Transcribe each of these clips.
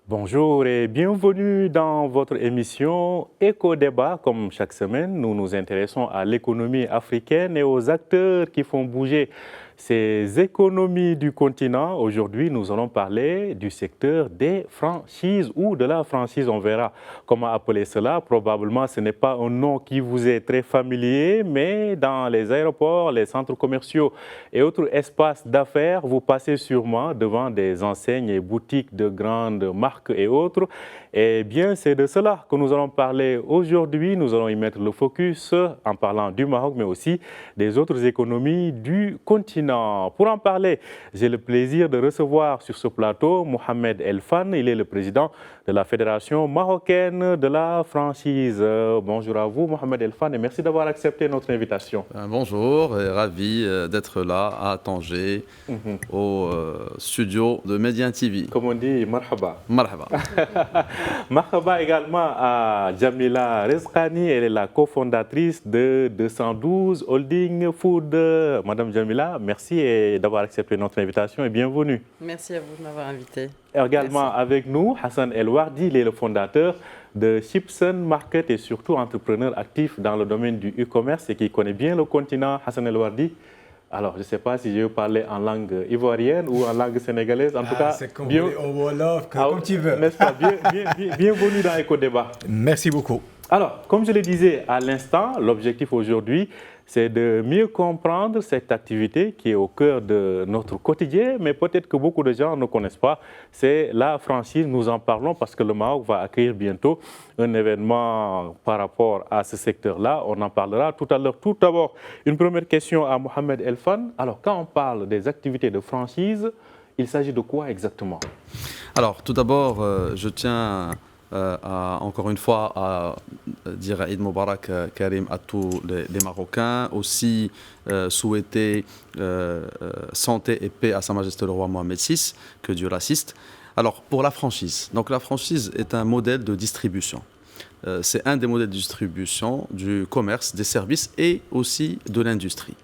Bonjour et bienvenue dans votre émission Éco-Débat. Comme chaque semaine, nous nous intéressons à l'économie africaine et aux acteurs qui font bouger ces économies du continent. Aujourd'hui, nous allons parler du secteur des franchises ou de la franchise. On verra comment appeler cela. Probablement, ce n'est pas un nom qui vous est très familier, mais dans les aéroports, les centres commerciaux et autres espaces d'affaires, vous passez sûrement devant des enseignes et boutiques de grandes marques et autres. Eh bien, c'est de cela que nous allons parler aujourd'hui. Nous allons y mettre le focus en parlant du Maroc, mais aussi des autres économies du continent. Pour en parler, j'ai le plaisir de recevoir sur ce plateau Mohamed Elfan. Il est le président de la Fédération marocaine de la franchise. Bonjour à vous, Mohamed Elfan, et merci d'avoir accepté notre invitation. Bonjour, et ravi d'être là à Tanger, au studio de Médien TV. Comme on dit, marhaba. Marhaba. Marhaba également à Jamila Rezkani, elle est la cofondatrice de 212 Holding Food. Madame Jamila, merci d'avoir accepté notre invitation et bienvenue. Merci à vous de m'avoir invité. Et également Merci. avec nous, Hassan El Wardi, il est le fondateur de Chipson Market et surtout entrepreneur actif dans le domaine du e-commerce et qui connaît bien le continent. Hassan El Wardi, alors je ne sais pas si je vais parler en langue ivoirienne ou en langue sénégalaise. En tout cas, c'est comme au Wolof, comme tu veux. N'est-ce pas? Bienvenue dans Éco-Débat. Merci beaucoup. Alors, comme je le disais à l'instant, l'objectif aujourd'hui, c'est de mieux comprendre cette activité qui est au cœur de notre quotidien, mais peut-être que beaucoup de gens ne connaissent pas. C'est la franchise. Nous en parlons parce que le Maroc va accueillir bientôt un événement par rapport à ce secteur-là. On en parlera tout à l'heure. Tout d'abord, une première question à Mohamed Elfan. Alors, quand on parle des activités de franchise, il s'agit de quoi exactement? Alors, tout d'abord, je tiens encore une fois à dire Eid Mubarak Karim à tous les Marocains, aussi souhaiter santé et paix à Sa Majesté le Roi Mohamed VI, que Dieu l'assiste. Alors, pour la franchise, donc la franchise est un modèle de distribution. C'est un des modèles de distribution du commerce, des services et aussi de l'industrie.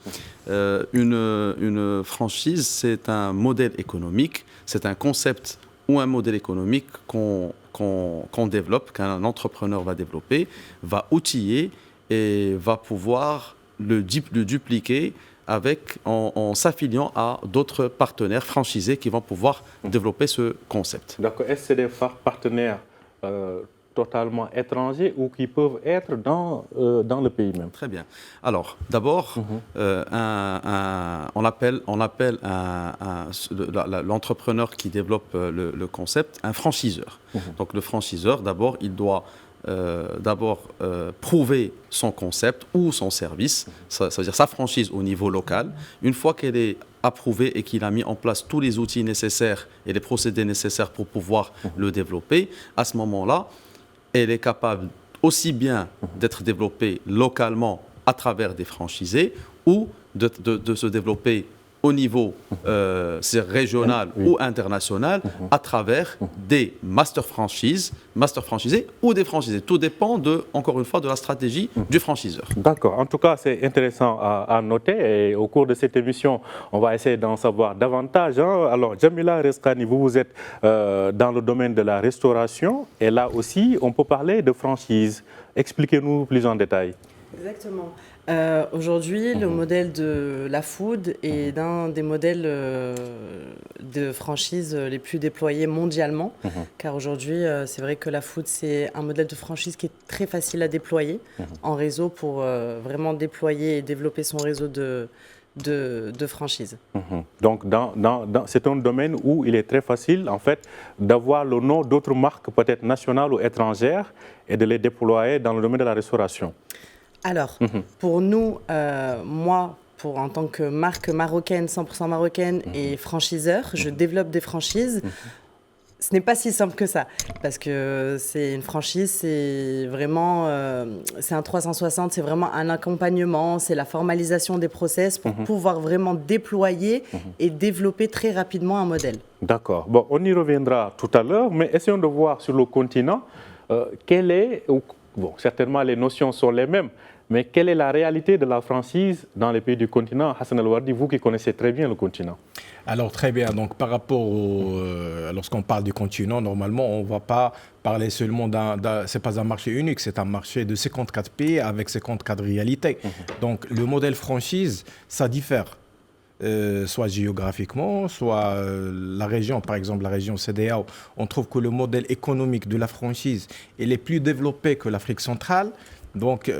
Une franchise, c'est un modèle économique, c'est un concept ou un modèle économique qu'on développe, qu'un entrepreneur va développer, va outiller et va pouvoir le dupliquer en s'affiliant à d'autres partenaires franchisés qui vont pouvoir développer ce concept. D'accord. Est-ce que c'est des partenaires totalement étrangers ou qui peuvent être dans le pays même? Très bien. Alors, d'abord, on appelle l'entrepreneur qui développe le concept un franchiseur. Donc, le franchiseur, d'abord, il doit prouver son concept ou son service, ça veut dire sa franchise au niveau local. Une fois qu'elle est approuvée et qu'il a mis en place tous les outils nécessaires et les procédés nécessaires pour pouvoir le développer, à ce moment-là, elle est capable aussi bien d'être développée localement à travers des franchisés ou de se développer au niveau régional ou international à travers des master franchisés ou des franchisés. Tout dépend, encore une fois, de la stratégie du franchiseur. D'accord. En tout cas, c'est intéressant à noter et au cours de cette émission, on va essayer d'en savoir davantage. Alors, Jamila Rezkani, vous êtes dans le domaine de la restauration et là aussi, on peut parler de franchise. Expliquez-nous plus en détail. Exactement. Aujourd'hui, le modèle de la food est l'un des modèles de franchise les plus déployés mondialement. Car aujourd'hui, c'est vrai que la food, c'est un modèle de franchise qui est très facile à déployer en réseau pour vraiment déployer et développer son réseau de franchise. Donc, c'est un domaine où il est très facile, en fait, d'avoir le nom d'autres marques, peut-être nationales ou étrangères, et de les déployer dans le domaine de la restauration. Alors, pour nous, moi, en tant que marque marocaine, 100% marocaine et franchiseur, je développe des franchises. Ce n'est pas si simple que ça, parce que c'est une franchise, c'est vraiment, c'est un 360, c'est vraiment un accompagnement, c'est la formalisation des process pour pouvoir vraiment déployer et développer très rapidement un modèle. D'accord. Bon, on y reviendra tout à l'heure, mais essayons de voir sur le continent quel est... Bon, certainement, les notions sont les mêmes, Mais quelle est la réalité de la franchise dans les pays du continent? Hassan El-Wardi, vous qui connaissez très bien le continent. Alors très bien, donc par rapport lorsqu'on parle du continent, normalement on ne va pas parler seulement c'est pas un marché unique, c'est un marché de 54 pays avec 54 réalités. Donc le modèle franchise, ça diffère. Soit géographiquement, soit la région, par exemple la région CEDEAO, on trouve que le modèle économique de la franchise il est plus développé que l'Afrique centrale, donc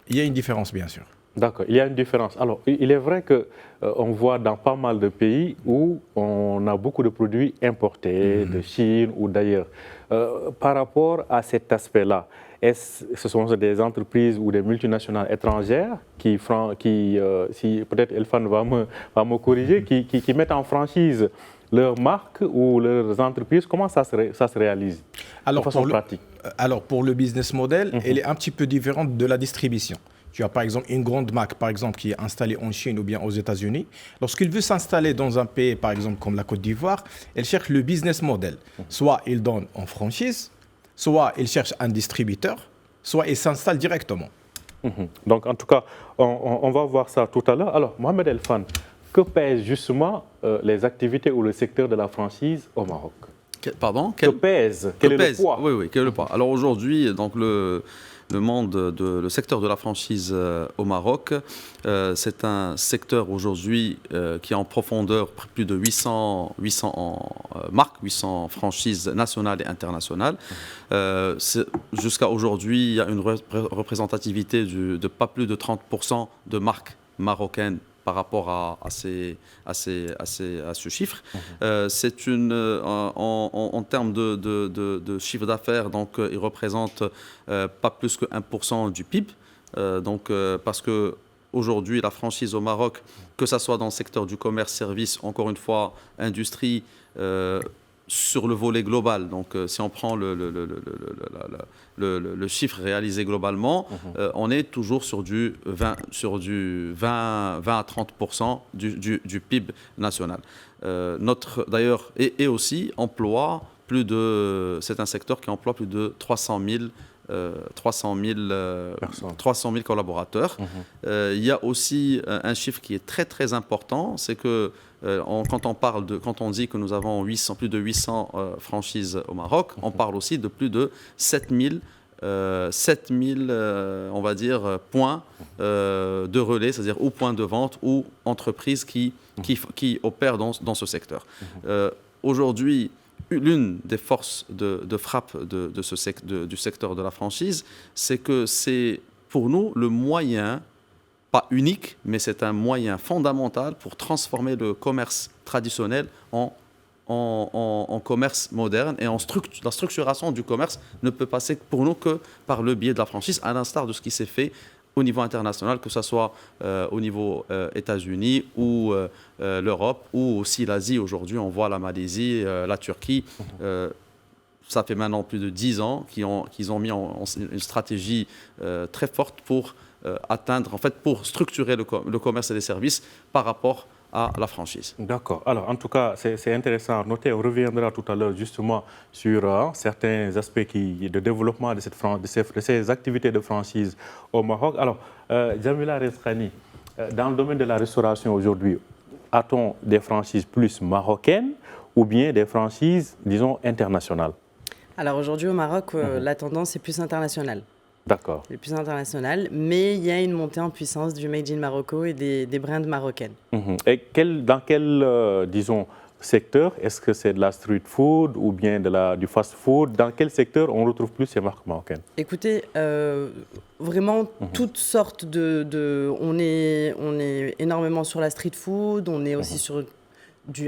il y a une différence bien sûr. D'accord, il y a une différence. Alors, il est vrai qu'on voit dans pas mal de pays où on a beaucoup de produits importés de Chine ou d'ailleurs. Par rapport à cet aspect-là, ce sont des entreprises ou des multinationales étrangères qui si peut-être Elfan va me corriger, qui mettent en franchise leurs marques ou leurs entreprises? Comment ça se réalise de façon pratique? Alors, pour le business model, elle est un petit peu différente de la distribution. Tu as par exemple une grande marque par exemple, qui est installée en Chine ou bien aux États-Unis. Lorsqu'il veut s'installer dans un pays par exemple comme la Côte d'Ivoire, elle cherche le business model. Soit il donne en franchise, soit il cherche un distributeur, soit il s'installe directement. Donc en tout cas, on va voir ça tout à l'heure. Alors Mohamed Elfan, que pèsent justement les activités ou le secteur de la franchise au Maroc? Pardon? Quel est le poids? Oui, quel est le poids? Alors aujourd'hui, donc le secteur de la franchise au Maroc, c'est un secteur aujourd'hui qui est en profondeur plus de 800 marques, 800 franchises nationales et internationales. Jusqu'à aujourd'hui, il y a une représentativité de pas plus de 30% de marques marocaines par rapport à ce chiffre. C'est en termes de chiffre d'affaires, donc il représente pas plus que 1% du PIB. Parce que aujourd'hui, la franchise au Maroc, que ce soit dans le secteur du commerce, service, encore une fois, industrie, sur le volet global, donc si on prend le chiffre réalisé globalement, on est toujours sur du 20 à 30% du PIB national. D'ailleurs, et aussi emploie c'est un secteur qui emploie plus de 300 000 collaborateurs. Il y a aussi un chiffre qui est très très important, c'est que quand on dit que nous avons plus de 800 franchises au Maroc, on parle aussi de plus de 7000 on va dire, points de relais, c'est-à-dire ou points de vente ou entreprises qui opèrent dans ce secteur. Aujourd'hui, l'une des forces de frappe du secteur de la franchise, c'est que c'est pour nous le moyen, pas unique, mais c'est un moyen fondamental pour transformer le commerce traditionnel en commerce moderne, et la structuration du commerce ne peut passer pour nous que par le biais de la franchise, à l'instar de ce qui s'est fait au niveau international, que ce soit au niveau États-Unis ou l'Europe ou aussi l'Asie. Aujourd'hui, on voit la Malaisie, la Turquie. Ça fait maintenant plus de 10 ans qu'ils ont mis en une stratégie très forte pour pour structurer le commerce et les services par rapport à la franchise. D'accord. Alors, en tout cas, c'est intéressant à noter. On reviendra tout à l'heure justement sur certains aspects de développement de ces activités de franchise au Maroc. Alors, Djamila Reskhani, dans le domaine de la restauration aujourd'hui, a-t-on des franchises plus marocaines ou bien des franchises, disons, internationales? Alors aujourd'hui au Maroc, la tendance est plus internationale. D'accord. C'est plus international, mais il y a une montée en puissance du Made in Morocco et des brands marocaines. Et dans quel, disons, secteur? Est-ce que c'est de la street food ou bien du fast food? Dans quel secteur on retrouve plus ces marques marocaines? Écoutez, vraiment toutes sortes on est énormément sur la street food, on est aussi sur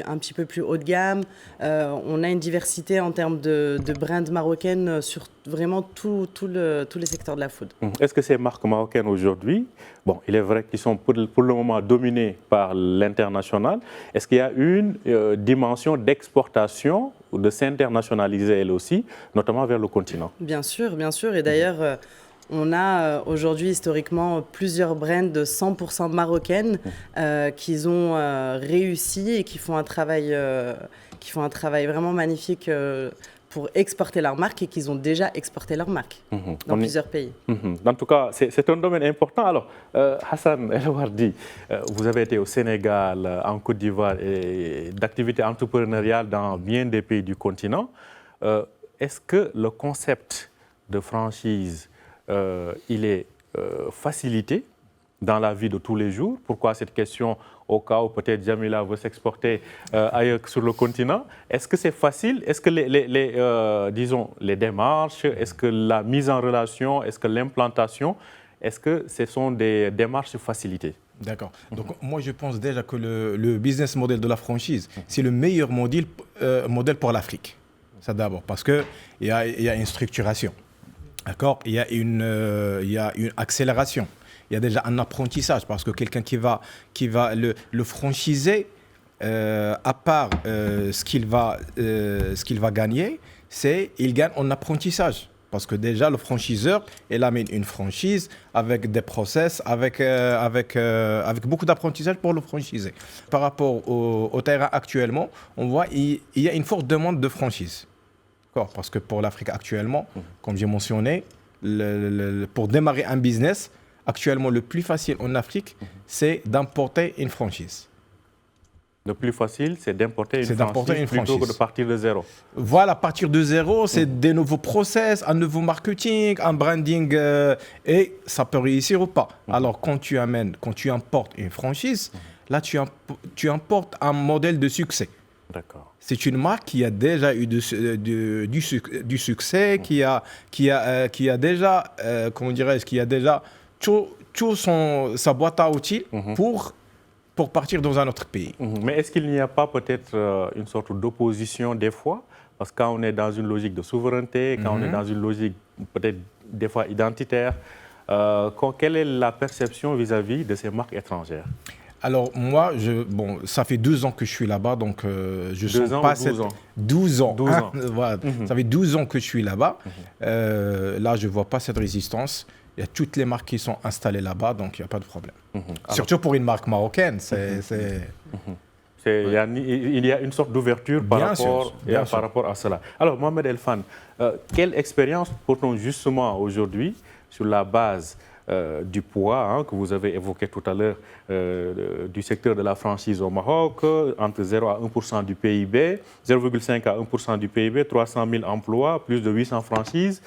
un petit peu plus haut de gamme. On a une diversité en termes de brands marocaines sur vraiment tous les secteurs de la food. Est-ce que ces marques marocaines aujourd'hui, bon, il est vrai qu'ils sont pour le moment dominées par l'international, est-ce qu'il y a une dimension d'exportation ou de s'internationaliser elle aussi, notamment vers le continent? Bien sûr, et d'ailleurs... On a aujourd'hui historiquement plusieurs brands de 100% marocaines qui ont réussi et qui font un travail vraiment magnifique pour exporter leur marque et qu'ils ont déjà exporté leur marque dans plusieurs pays. En tout cas, c'est un domaine important. Alors, Hassan El Wardi, vous avez été au Sénégal, en Côte d'Ivoire et d'activités entrepreneuriales dans bien des pays du continent. Est-ce que le concept de franchise, il est facilité dans la vie de tous les jours? Pourquoi cette question au cas où peut-être Jamila veut s'exporter ailleurs sur le continent? Est-ce que c'est facile? Est-ce que disons, les démarches, est-ce que la mise en relation, est-ce que l'implantation, est-ce que ce sont des démarches facilitées? D'accord. Donc moi je pense déjà que le business model de la franchise, c'est le meilleur modèle pour l'Afrique. Ça d'abord, parce qu'il y a une structuration. D'accord? Il y a une accélération. Il y a déjà un apprentissage parce que quelqu'un qui va le franchiser, à part ce qu'il va gagner, il gagne en apprentissage. Parce que déjà, le franchiseur, il amène une franchise avec des process, avec beaucoup d'apprentissage pour le franchiser. Par rapport au terrain actuellement, on voit qu'il y a une forte demande de franchise. Parce que pour l'Afrique actuellement, comme j'ai mentionné, pour démarrer un business, actuellement, le plus facile en Afrique, c'est d'importer une franchise. Le plus facile, c'est d'importer une franchise plutôt que de partir de zéro. Voilà, partir de zéro, c'est des nouveaux process, un nouveau marketing, un branding, et ça peut réussir ou pas. Alors, quand tu importes une franchise, là, tu importes un modèle de succès. D'accord. C'est une marque qui a déjà eu du succès, qui a déjà, comment dirais-je, qui a déjà sa boîte à outils pour partir dans un autre pays. Mais est-ce qu'il n'y a pas peut-être une sorte d'opposition des fois? Parce que quand on est dans une logique de souveraineté, quand on est dans une logique peut-être des fois identitaire, quelle est la perception vis-à-vis de ces marques étrangères? Alors moi, ça fait 2 ans que je suis là-bas, donc je sens pas 12 ans. 12 ans. 12 ans. Voilà. Ça fait 12 ans que je suis là-bas. Là, je ne vois pas cette résistance. Il y a toutes les marques qui sont installées là-bas, donc il n'y a pas de problème. Surtout pour une marque marocaine. Il y a une sorte d'ouverture par rapport à cela. Alors, Mohamed Elfan, quelle expérience portons justement aujourd'hui sur la base du poids que vous avez évoqué tout à l'heure du secteur de la franchise au Maroc, entre 0 à 1% du PIB, 0,5 à 1% du PIB, 300 000 emplois, plus de 800 franchises.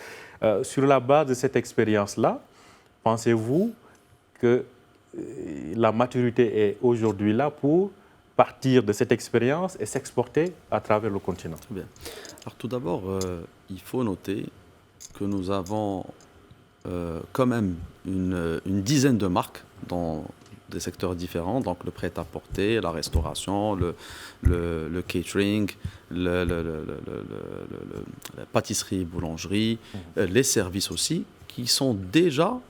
Sur la base de cette expérience-là, pensez-vous que la maturité est aujourd'hui là pour partir de cette expérience et s'exporter à travers le continent? Très bien. Alors tout d'abord, il faut noter que nous avons quand même une dizaine de marques dans des secteurs différents, donc le prêt-à-porter, la restauration, le catering, la pâtisserie, boulangerie, les services aussi, qui se sont déjà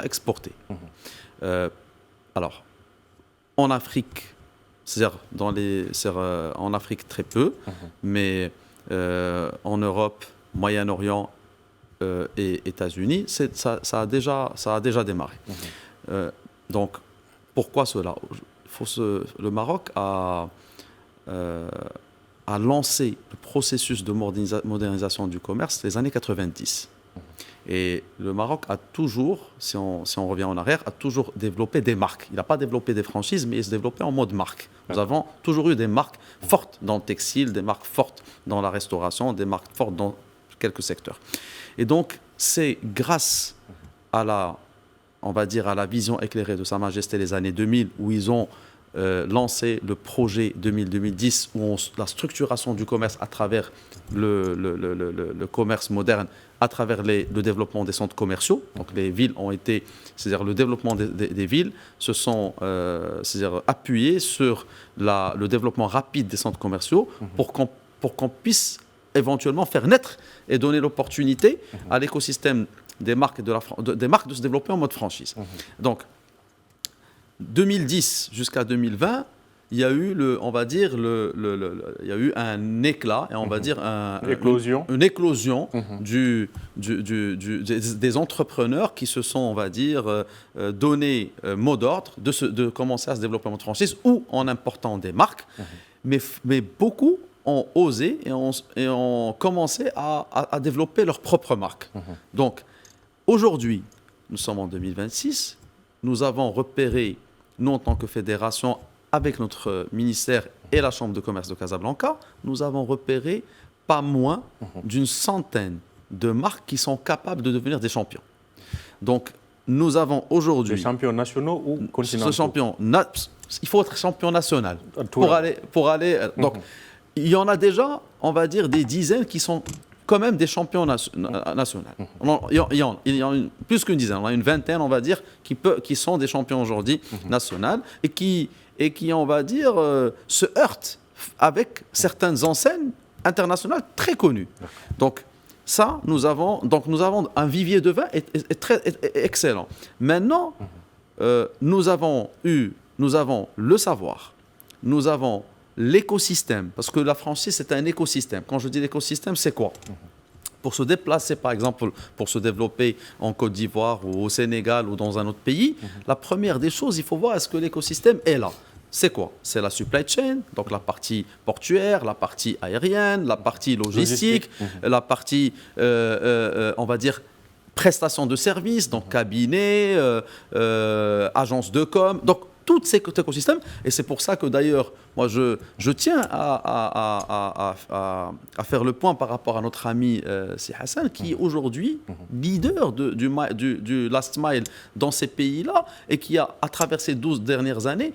exportés. Alors, en Afrique, c'est-à-dire en Afrique très peu, mais en Europe, Moyen-Orient et États-Unis, ça a déjà démarré. Donc, pourquoi cela? Le Maroc a lancé le processus de modernisation du commerce les années 90. Et le Maroc a toujours, si on revient en arrière, a toujours développé des marques. Il n'a pas développé des franchises, mais il se développait en mode marque. Nous avons toujours eu des marques fortes dans le textile, des marques fortes dans la restauration, des marques fortes dans quelques secteurs. Et donc, c'est grâce à la vision éclairée de Sa Majesté les années 2000, où ils ont lancé le projet 2000-2010, où la structuration du commerce à travers le commerce moderne, à travers le développement des centres commerciaux. Donc les villes ont été, c'est-à-dire le développement des villes se sont appuyés sur le développement rapide des centres commerciaux pour qu'on puisse éventuellement faire naître et donner l'opportunité à l'écosystème des marques de se développer en mode franchise. Donc, 2010 jusqu'à 2020, il y a eu il y a eu un éclat et on va dire une éclosion des entrepreneurs qui se sont, on va dire, donné mot d'ordre de commencer à se développer en mode franchise ou en important des marques, mais beaucoup ont osé et ont commencé à développer leur propre marque. Donc, aujourd'hui, nous sommes en 2026, nous avons repéré, nous en tant que fédération, avec notre ministère et la Chambre de commerce de Casablanca, nous avons repéré pas moins d'une centaine de marques qui sont capables de devenir des champions. Donc, nous avons aujourd'hui... Des champions nationaux ou continentaux? Il faut être champion national pour aller. Donc, il y en a déjà, on va dire, des dizaines qui sont quand même des champions nationaux. Il y en a plus qu'une dizaine, on a une vingtaine, on va dire, qui sont des champions aujourd'hui nationaux et qui, on va dire, se heurtent avec certaines enseignes internationales très connues. Donc, ça, nous avons un vivier de vin excellent. Maintenant, nous avons le savoir, nous avons l'écosystème, parce que la franchise, c'est un écosystème. Quand je dis l'écosystème, c'est quoi? Pour se déplacer, par exemple, pour se développer en Côte d'Ivoire ou au Sénégal ou dans un autre pays, la première des choses, il faut voir est-ce que l'écosystème est là. C'est quoi? C'est la supply chain, donc la partie portuaire, la partie aérienne, la partie logistique. La partie, on va dire, prestation de services, donc cabinet, agence de com, donc tout cet écosystème. Et c'est pour ça que d'ailleurs, moi je tiens à faire le point par rapport à notre ami Si Hassan, qui est aujourd'hui leader du last mile dans ces pays-là et qui a, à travers ces 12 dernières années,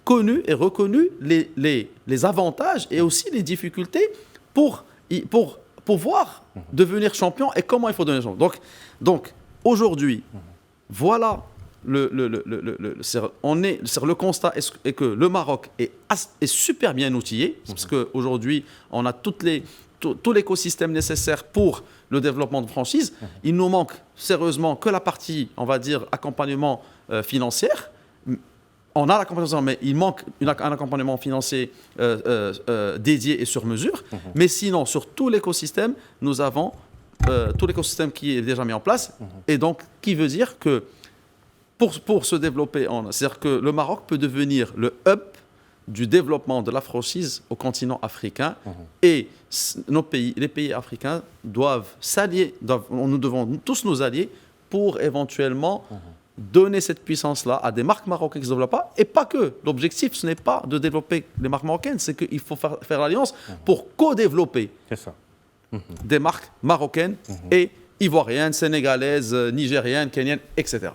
connu et reconnu les avantages et aussi les difficultés pour pouvoir devenir champion et comment il faut devenir champion. Donc aujourd'hui, voilà, le constat est que le Maroc est super bien outillé, parce qu'aujourd'hui, on a tout l'écosystème nécessaire pour le développement de franchise. Il nous manque sérieusement que la partie, on va dire, accompagnement financier. On a l'accompagnement, mais il manque un accompagnement financier dédié et sur mesure. Mais sinon, sur tout l'écosystème, nous avons tout l'écosystème qui est déjà mis en place. Et donc, qui veut dire que pour se développer, c'est-à-dire que le Maroc peut devenir le hub du développement de la franchise au continent africain. Et les pays africains doivent s'allier, nous devons tous nous allier pour éventuellement donner cette puissance-là à des marques marocaines qui ne se développent pas. Et pas que. L'objectif, ce n'est pas de développer les marques marocaines, c'est qu'il faut faire l'alliance pour co-développer des marques marocaines et ivoiriennes, sénégalaises, nigériennes, kenyennes, etc.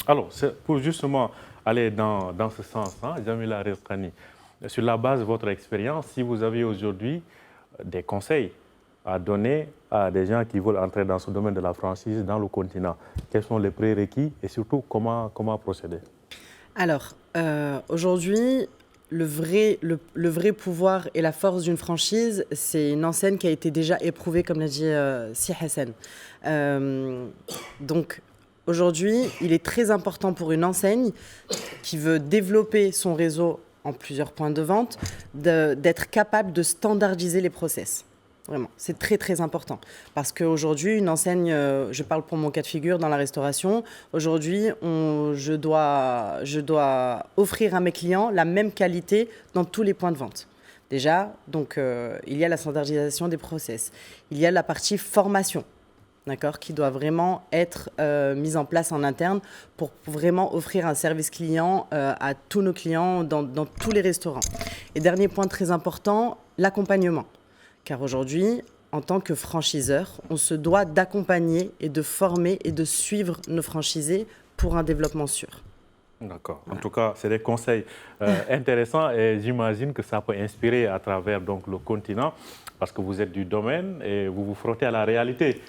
Alors, pour justement aller dans ce sens, Jamila Rizqani, sur la base de votre expérience, si vous avez aujourd'hui des conseils à donner à des gens qui veulent entrer dans ce domaine de la franchise dans le continent, quels sont les prérequis et surtout comment procéder? Alors, aujourd'hui, le vrai pouvoir et la force d'une franchise, c'est une enseigne qui a été déjà éprouvée, comme l'a dit Si Hassan. Donc, aujourd'hui, il est très important pour une enseigne qui veut développer son réseau en plusieurs points de vente, d'être capable de standardiser les process. Vraiment, c'est très très important. Parce qu'aujourd'hui, une enseigne, je parle pour mon cas de figure dans la restauration, aujourd'hui, je dois offrir à mes clients la même qualité dans tous les points de vente. Déjà, donc, il y a la standardisation des process. Il y a la partie formation, d'accord, qui doit vraiment être mise en place en interne pour vraiment offrir un service client à tous nos clients dans tous les restaurants. Et dernier point très important, l'accompagnement. Car aujourd'hui, en tant que franchiseur, on se doit d'accompagner et de former et de suivre nos franchisés pour un développement sûr. D'accord. Voilà. En tout cas, c'est des conseils intéressants et j'imagine que ça peut inspirer à travers donc, le continent parce que vous êtes du domaine et vous vous frottez à la réalité.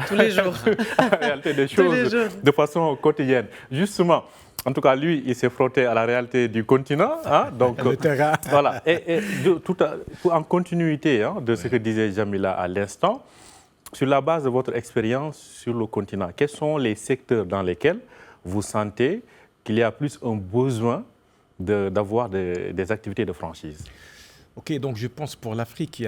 Tous les jours. À la réalité des choses de façon quotidienne. Justement, en tout cas, lui, il s'est frotté à la réalité du continent. Donc, le terrain. Voilà. Et en continuité de ce que disait Jamila à l'instant, sur la base de votre expérience sur le continent, quels sont les secteurs dans lesquels vous sentez qu'il y a plus un besoin d'avoir des activités de franchise? Ok, donc je pense pour l'Afrique,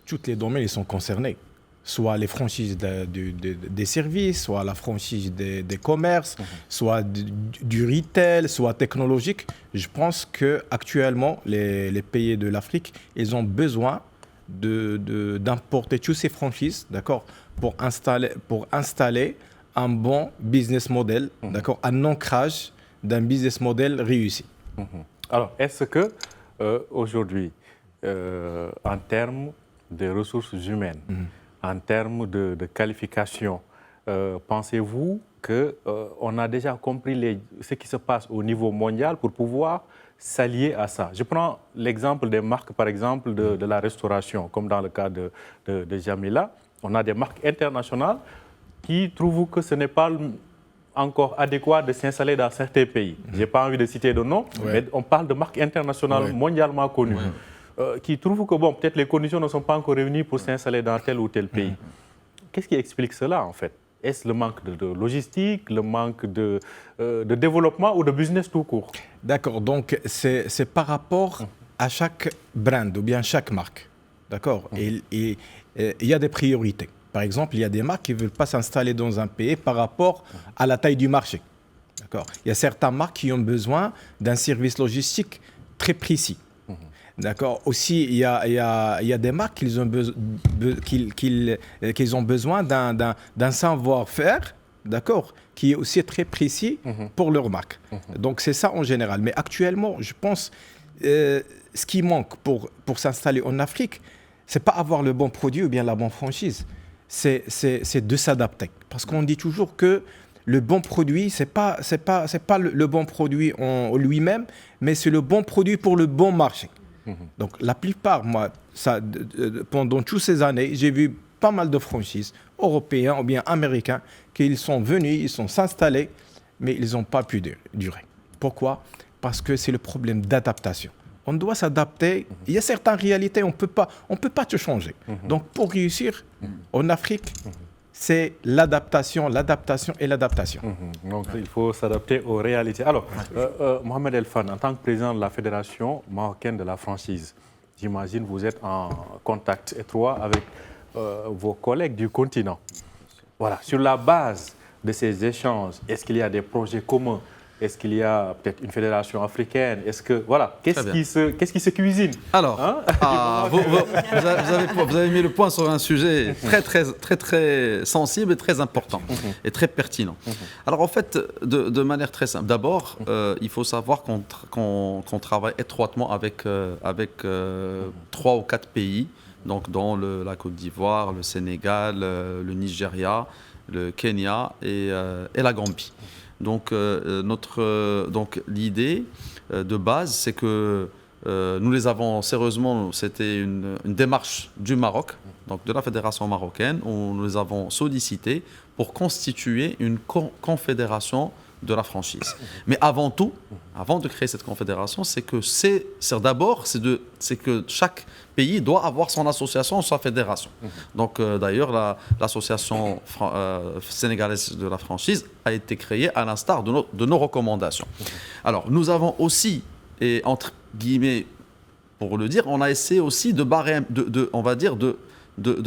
tous les domaines ils sont concernés. soit les franchises des services, soit la franchise des commerces, soit du retail, soit technologique. Je pense qu'actuellement, les pays de l'Afrique, ils ont besoin d'importer toutes ces franchises, d'accord, pour installer un bon business model, d'accord, un ancrage d'un business model réussi. Alors, est-ce que aujourd'hui, en termes de ressources humaines, en termes de qualification, pensez-vous qu'on a déjà compris ce qui se passe au niveau mondial pour pouvoir s'allier à ça? Je prends l'exemple des marques, par exemple, de la restauration, comme dans le cas de Jamila. On a des marques internationales qui trouvent que ce n'est pas encore adéquat de s'installer dans certains pays. Je n'ai pas envie de citer de nom, mais on parle de marques internationales mondialement connues. Qui trouvent que peut-être les conditions ne sont pas encore réunies pour s'installer dans tel ou tel pays. Qu'est-ce qui explique cela, en fait? Est-ce le manque de logistique, le manque de développement ou de business tout court? D'accord, donc c'est par rapport à chaque brand ou bien chaque marque. D'accord. Et il y a des priorités. Par exemple, il y a des marques qui ne veulent pas s'installer dans un pays par rapport à la taille du marché. D'accord. Il y a certaines marques qui ont besoin d'un service logistique très précis. D'accord. Aussi, il y a des marques qui ont besoin d'un savoir-faire, d'accord, qui est aussi très précis pour leur marque. Donc, c'est ça en général. Mais actuellement, je pense, ce qui manque pour s'installer en Afrique, c'est pas avoir le bon produit ou bien la bonne franchise. C'est de s'adapter. Parce qu'on dit toujours que le bon produit, c'est pas le bon produit en lui-même, mais c'est le bon produit pour le bon marché. Donc, la plupart, moi, pendant toutes ces années, j'ai vu pas mal de franchises européens ou bien américains qui sont venus, ils sont s'installer, mais ils n'ont pas pu durer. Pourquoi? Parce que c'est le problème d'adaptation. On doit s'adapter. Il y a certaines réalités, on peut pas tout changer. Donc, pour réussir en Afrique, c'est l'adaptation. Donc, il faut s'adapter aux réalités. Alors, Mohamed Elfan, en tant que président de la Fédération marocaine de la franchise, j'imagine que vous êtes en contact étroit avec vos collègues du continent. Voilà. Sur la base de ces échanges, est-ce qu'il y a des projets communs? Est-ce qu'il y a peut-être une fédération africaine? Qu'est-ce qui se cuisine? Alors, vous avez mis le point sur un sujet très sensible et très important et très pertinent. Alors, en fait, de manière très simple, d'abord, il faut savoir qu'on travaille étroitement avec 3 ou 4 pays, donc dont la Côte d'Ivoire, le Sénégal, le Nigeria, le Kenya et la Gambie. Donc, l'idée de base, c'est que nous les avons sérieusement, c'était une démarche du Maroc, donc de la fédération marocaine, où nous les avons sollicités pour constituer une confédération de la franchise. Mais avant tout, avant de créer cette confédération, c'est que chaque pays doit avoir son association, sa fédération. Donc d'ailleurs, l'association sénégalaise de la franchise a été créée à l'instar de nos recommandations. Alors nous avons aussi, et entre guillemets, pour le dire, on a essayé aussi de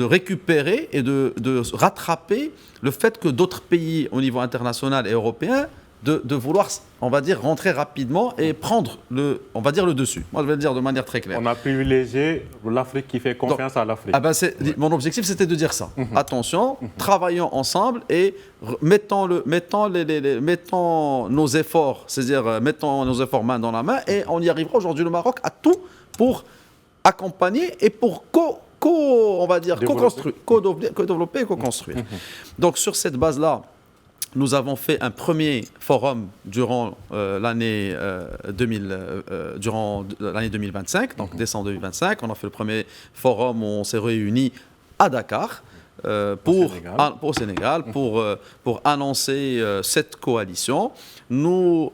récupérer et de rattraper le fait que d'autres pays au niveau international et européen de vouloir, on va dire, rentrer rapidement et prendre le dessus. Moi, je vais le dire de manière très claire. On a privilégié l'Afrique qui fait confiance à l'Afrique. Mon objectif, c'était de dire ça. Attention, travaillons ensemble et mettons nos efforts, c'est-à-dire mettons nos efforts main dans la main, et on y arrivera. Aujourd'hui, le Maroc a tout pour accompagner et pour co-développer et co-construire. Donc, sur cette base-là, nous avons fait un premier forum durant l'année 2025, donc décembre 2025. On a fait le premier forum où on s'est réunis à Dakar au Sénégal pour annoncer cette coalition. Nous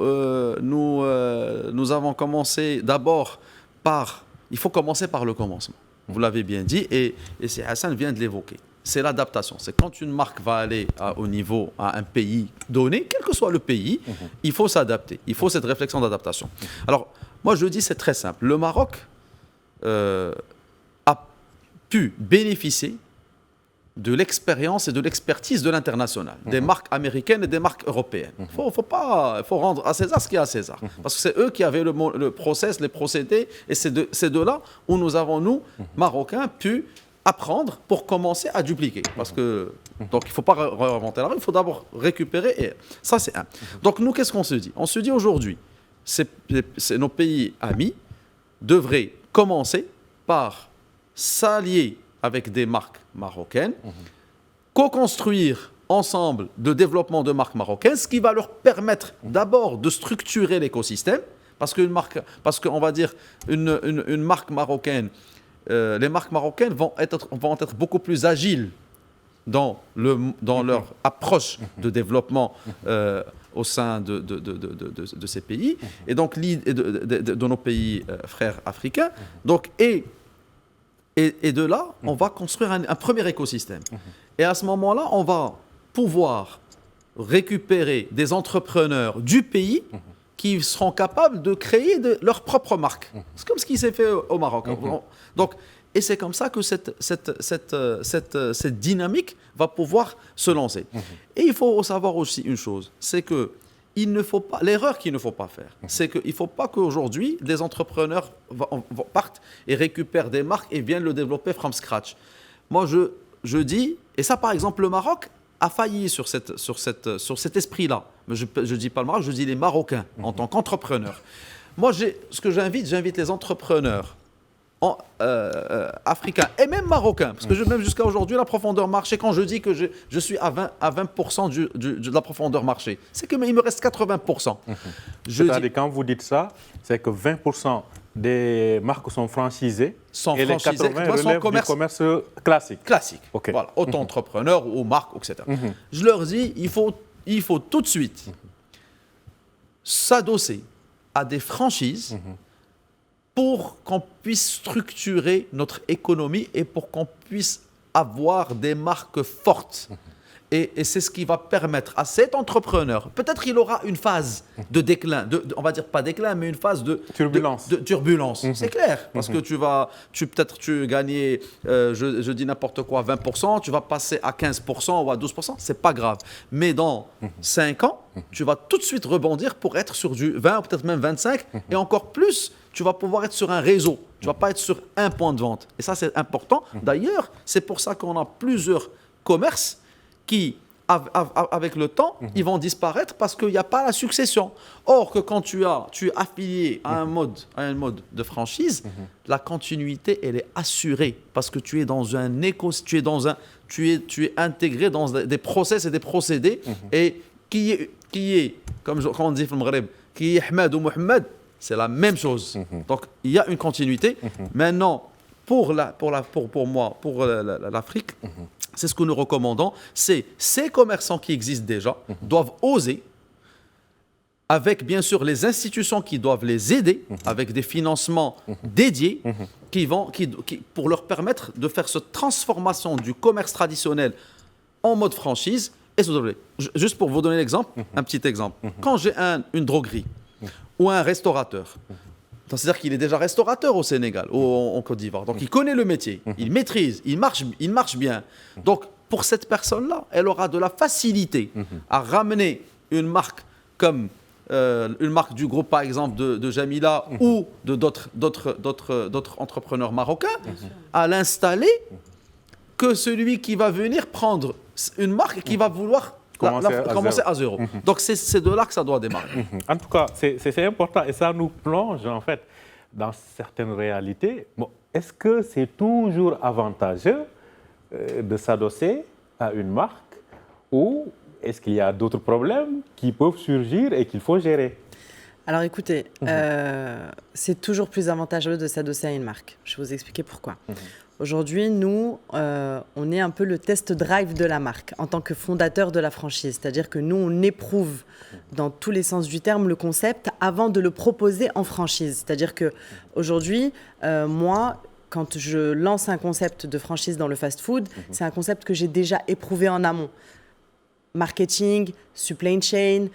avons commencé d'abord il faut commencer par le commencement. Vous l'avez bien dit, et Hassan vient de l'évoquer. C'est l'adaptation. C'est quand une marque va aller à un pays donné, quel que soit le pays, il faut s'adapter. Il faut cette réflexion d'adaptation. Alors, moi, je dis, c'est très simple. Le Maroc a pu bénéficier de l'expérience et de l'expertise de l'international, des marques américaines et des marques européennes. Il faut rendre à César ce qu'il y a à César. Parce que c'est eux qui avaient le process, les procédés, et c'est de là où nous avons, nous, Marocains, pu apprendre pour commencer à dupliquer. Parce que, donc il ne faut pas réinventer la roue, il faut d'abord récupérer. Et ça, c'est un. Donc nous, qu'est-ce qu'on se dit? On se dit aujourd'hui, nos pays amis devraient commencer par s'allier avec des marques marocaines, co-construire ensemble le développement de marques marocaines, ce qui va leur permettre d'abord de structurer l'écosystème, parce qu'on va dire une marque marocaine, les marques marocaines vont être beaucoup plus agiles dans leur approche de développement au sein de ces pays, et donc de nos pays frères africains. Donc, et de là, on va construire un premier écosystème. Et à ce moment-là, on va pouvoir récupérer des entrepreneurs du pays qui seront capables de créer leur propre marque. C'est comme ce qui s'est fait au Maroc. Donc, et c'est comme ça que cette dynamique va pouvoir se lancer. Et il faut savoir aussi une chose, c'est que l'erreur qu'il ne faut pas faire, c'est qu'il ne faut pas qu'aujourd'hui, des entrepreneurs partent et récupèrent des marques et viennent le développer from scratch. Moi, je dis, et ça par exemple, le Maroc a failli sur cet esprit-là. Mais je ne dis pas le Maroc, je dis les Marocains en tant qu'entrepreneurs. Moi, ce que j'invite les entrepreneurs africains et même marocains, parce que même jusqu'à aujourd'hui, la profondeur marché, quand je dis que je suis à 20% de la profondeur marché, c'est qu'il me reste 80%. C'est-à-dire, quand vous dites ça, c'est que 20% des marques sont franchisées et les 80% relèvent du commerce classique. Classique, okay. Voilà, auto-entrepreneurs, aux marques, etc. Je leur dis, il faut tout de suite s'adosser à des franchises pour qu'on puisse structurer notre économie et pour qu'on puisse avoir des marques fortes. Et c'est ce qui va permettre à cet entrepreneur, peut-être qu'il aura une phase de déclin, on va dire pas déclin, mais une phase de turbulence. C'est clair, parce que tu gagnais, je dis n'importe quoi, 20%, tu vas passer à 15% ou à 12%, c'est pas grave. Mais dans 5 ans, tu vas tout de suite rebondir pour être sur du 20 ou peut-être même 25, et encore plus, tu vas pouvoir être sur un réseau. Tu ne vas pas être sur un point de vente. Et ça, c'est important. D'ailleurs, c'est pour ça qu'on a plusieurs commerces qui, avec le temps, ils vont disparaître parce qu'il n'y a pas la succession. Or, que quand tu es affilié à un mode de franchise, la continuité, elle est assurée parce que tu es dans un tu es intégré dans des process et des procédés et qui est comme on dit dans le Maghreb, qui est Ahmed ou Mohamed, c'est la même chose. Donc, il y a une continuité. Maintenant, pour moi, pour l'Afrique, c'est ce que nous recommandons, c'est ces commerçants qui existent déjà doivent oser, avec bien sûr les institutions qui doivent les aider, avec des financements dédiés, pour leur permettre de faire cette transformation du commerce traditionnel en mode franchise. Et juste pour vous donner l'exemple, un petit exemple. Quand j'ai une droguerie ou un restaurateur, c'est-à-dire qu'il est déjà restaurateur au Sénégal, en Côte d'Ivoire. Donc, il connaît le métier, il maîtrise, il marche bien. Donc, pour cette personne-là, elle aura de la facilité à ramener une marque comme une marque du groupe, par exemple, de Jamila ou d'autres entrepreneurs marocains, à l'installer que celui qui va venir prendre une marque et qui va vouloir commencer à zéro. Donc, c'est de là que ça doit démarrer. En tout cas, c'est important et ça nous plonge, en fait, dans certaines réalités. Bon, est-ce que c'est toujours avantageux de s'adosser à une marque ou est-ce qu'il y a d'autres problèmes qui peuvent surgir et qu'il faut gérer? Alors, écoutez, c'est toujours plus avantageux de s'adosser à une marque. Je vais vous expliquer pourquoi. Aujourd'hui, nous, on est un peu le test drive de la marque en tant que fondateur de la franchise. C'est-à-dire que nous, on éprouve dans tous les sens du terme le concept avant de le proposer en franchise. C'est-à-dire qu'aujourd'hui, moi, quand je lance un concept de franchise dans le fast-food, c'est un concept que j'ai déjà éprouvé en amont. Marketing, supply chain,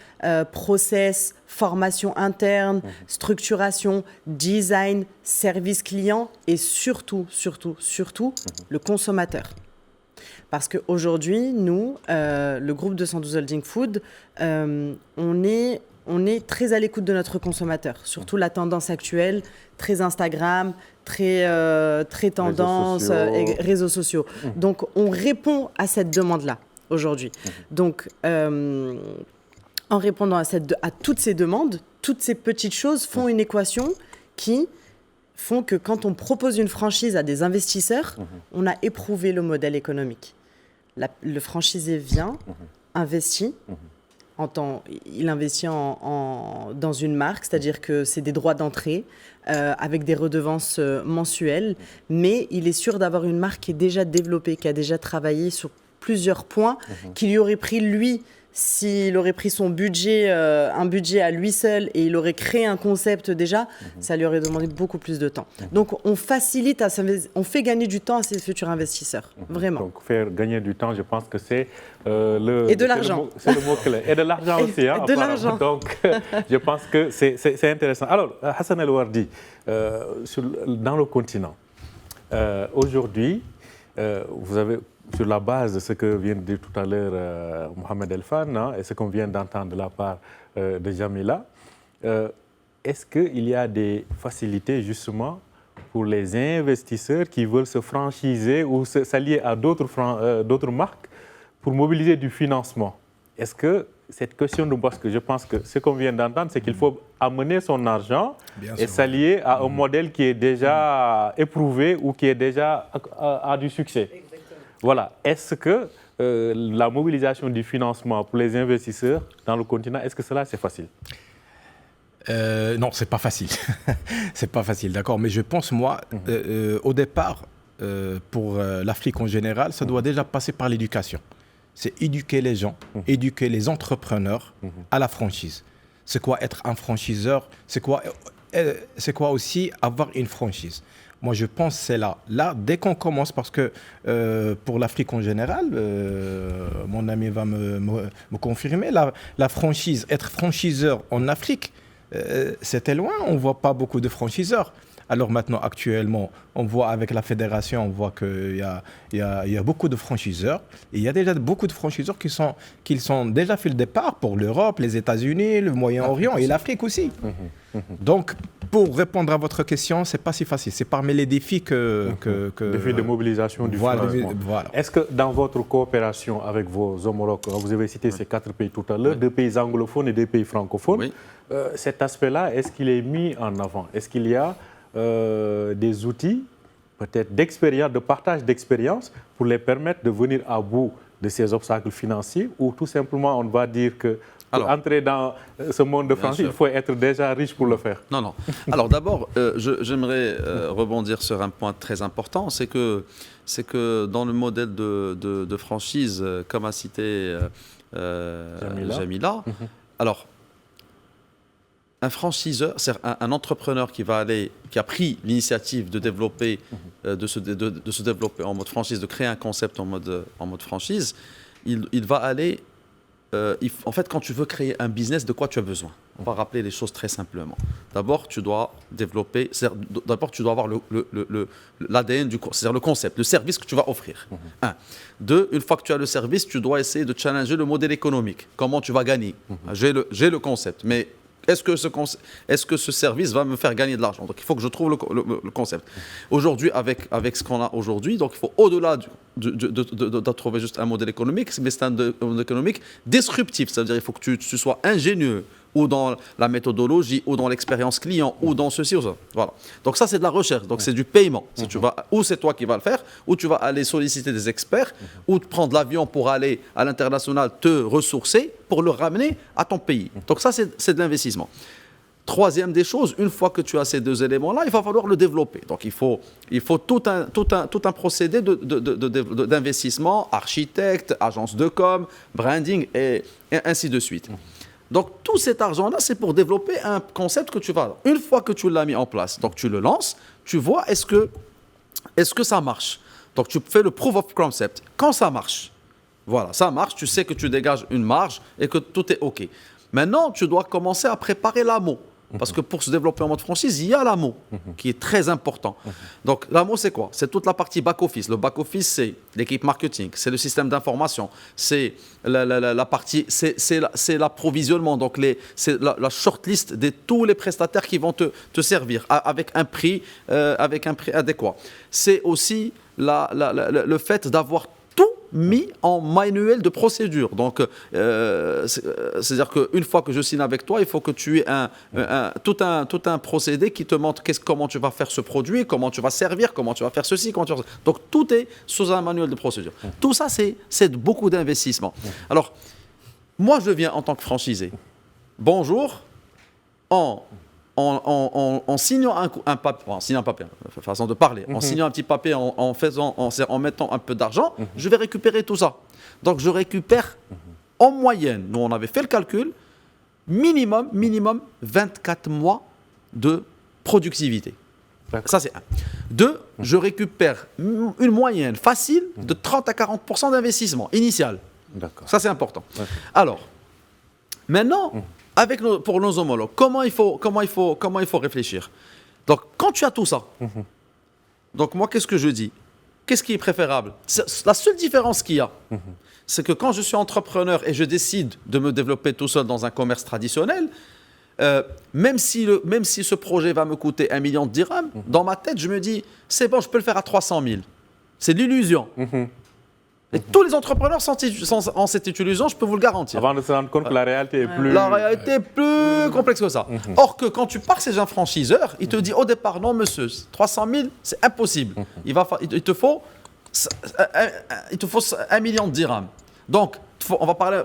process, formation interne, structuration, design, service client et surtout, le consommateur. Parce qu'aujourd'hui, nous, le groupe 212 Holding Food, on est très à l'écoute de notre consommateur, surtout la tendance actuelle, très Instagram, très tendance, réseaux sociaux. Donc, on répond à cette demande-là aujourd'hui. Donc, en répondant à toutes ces demandes, toutes ces petites choses font une équation qui font que quand on propose une franchise à des investisseurs, on a éprouvé le modèle économique. Le franchisé vient, investit, il investit dans une marque, c'est-à-dire que c'est des droits d'entrée avec des redevances mensuelles, mais il est sûr d'avoir une marque qui est déjà développée, qui a déjà travaillé sur plusieurs points, qui lui aurait pris, lui, s'il aurait pris son budget, un budget à lui seul et il aurait créé un concept déjà, ça lui aurait demandé beaucoup plus de temps. Donc, on facilite, on fait gagner du temps à ses futurs investisseurs, vraiment. Donc, faire gagner du temps, je pense que c'est Et de l'argent. C'est le mot-clé. Et de l'argent aussi. Hein, de l'argent. Donc, je pense que c'est intéressant. Alors, Hassan El Wardi, dans le continent, aujourd'hui, vous avez... Sur la base de ce que vient de dire tout à l'heure Mohamed Elfan et ce qu'on vient d'entendre de la part de Jamila, est-ce qu'il y a des facilités justement pour les investisseurs qui veulent se franchiser ou s'allier à d'autres marques pour mobiliser du financement? Est-ce que cette question, parce que je pense que ce qu'on vient d'entendre, c'est qu'il faut amener son argent et s'allier à un modèle qui est déjà éprouvé ou qui est déjà a du succès. Voilà. Est-ce que la mobilisation du financement pour les investisseurs dans le continent, est-ce que cela, c'est facile? Non, c'est pas facile. C'est pas facile, d'accord. Mais je pense, moi, au départ, pour l'Afrique en général, ça doit déjà passer par l'éducation. C'est éduquer les gens, éduquer les entrepreneurs à la franchise. C'est quoi être un franchiseur? C'est quoi aussi avoir une franchise? Moi, je pense que c'est là. Là, dès qu'on commence, parce que pour l'Afrique en général, mon ami va me confirmer, la franchise, être franchiseur en Afrique, c'était loin. On ne voit pas beaucoup de franchiseurs. Alors maintenant, actuellement, on voit avec la fédération, on voit qu'il y a beaucoup de franchiseurs. Et il y a déjà beaucoup de franchiseurs qui sont déjà fait le départ pour l'Europe, les États-Unis, le Moyen-Orient et l'Afrique aussi. Donc, pour répondre à votre question, ce n'est pas si facile. C'est parmi les défis défis de mobilisation du financement. Voilà. Est-ce que dans votre coopération avec vos homologues, vous avez cité ces 4 pays tout à l'heure, 2 pays anglophones et 2 pays francophones, cet aspect-là, est-ce qu'il est mis en avant? Est-ce qu'il y a des outils, peut-être d'expérience, de partage d'expérience, pour les permettre de venir à bout de ces obstacles financiers, ou tout simplement on va dire que pour entrer dans ce monde de franchise, il faut être déjà riche pour le faire? Non. Alors d'abord, j'aimerais rebondir sur un point très important, c'est que dans le modèle de franchise, comme a cité Jamila, alors un franchiseur, c'est un entrepreneur qui a pris l'initiative de développer, de se développer en mode franchise, de créer un concept en mode franchise, il va aller. En fait, quand tu veux créer un business, de quoi tu as besoin? On va rappeler les choses très simplement. D'abord, tu dois développer. D'abord, tu dois avoir l'ADN du, c'est-à-dire le concept, le service que tu vas offrir. 1. 2. Une fois que tu as le service, tu dois essayer de challenger le modèle économique. Comment tu vas gagner? J'ai le concept, mais est-ce que ce service va me faire gagner de l'argent? Donc, il faut que je trouve le concept. Aujourd'hui, avec ce qu'on a aujourd'hui, donc il faut au-delà de trouver juste un modèle économique, mais c'est un modèle économique disruptif. Ça veut dire qu'il faut que tu sois ingénieux, ou dans la méthodologie, ou dans l'expérience client, ou dans ceci ou ça. Voilà. Donc ça, c'est de la recherche, donc c'est du paiement. Si tu vas, ou c'est toi qui vas le faire, ou tu vas aller solliciter des experts, ou prendre l'avion pour aller à l'international te ressourcer, pour le ramener à ton pays. Donc ça, c'est de l'investissement. Troisième des choses, une fois que tu as ces 2 éléments-là, il va falloir le développer. Donc il faut tout un procédé d'investissement, architecte, agence de com, branding, et ainsi de suite. Donc, tout cet argent-là, c'est pour développer un concept que tu vas... Une fois que tu l'as mis en place, donc tu le lances, tu vois est-ce que ça marche. Donc, tu fais le proof of concept. Quand ça marche, voilà, ça marche, tu sais que tu dégages une marge et que tout est OK. Maintenant, tu dois commencer à préparer l'amont. Parce que pour se développer en mode franchise, il y a l'AMO qui est très important. Donc l'AMO, c'est quoi? C'est toute la partie back-office. Le back-office, c'est l'équipe marketing, c'est le système d'information, c'est la partie, c'est l'approvisionnement, donc c'est la shortlist de tous les prestataires qui vont te servir avec un prix adéquat. C'est aussi le fait d'avoir tout mis en manuel de procédure. Donc, c'est-à-dire qu'une fois que je signe avec toi, il faut que tu aies tout un procédé qui te montre comment tu vas faire ce produit, comment tu vas servir, comment tu vas faire ceci, comment tu vas... Donc, tout est sous un manuel de procédure. Tout ça, c'est beaucoup d'investissement. Alors, moi, je viens en tant que franchisé. Bonjour, en signant un papier, façon de parler, en signant un petit papier, en mettant un peu d'argent, je vais récupérer tout ça. Donc je récupère en moyenne, nous on avait fait le calcul, minimum 24 mois de productivité. Ça c'est un. 2, je récupère une moyenne facile de 30 à 40% d'investissement initial. Ça c'est important. Alors, maintenant... pour nos homologues, comment il faut réfléchir? Donc, quand tu as tout ça, donc moi, qu'est-ce que je dis? Qu'est-ce qui est préférable? La seule différence qu'il y a, c'est que quand je suis entrepreneur et je décide de me développer tout seul dans un commerce traditionnel, même si ce projet va me coûter 1 million de dirhams, dans ma tête, je me dis, c'est bon, je peux le faire à 300 000. C'est de l'illusion. Et tous les entrepreneurs sont en cette illusion, je peux vous le garantir. Avant de se rendre compte que la réalité est plus... La réalité est plus complexe que ça. Or que quand tu pars chez un franchiseur, il te dit au départ, non monsieur, 300 000, c'est impossible. Il te faut 1 million de dirhams. Donc, on va parler...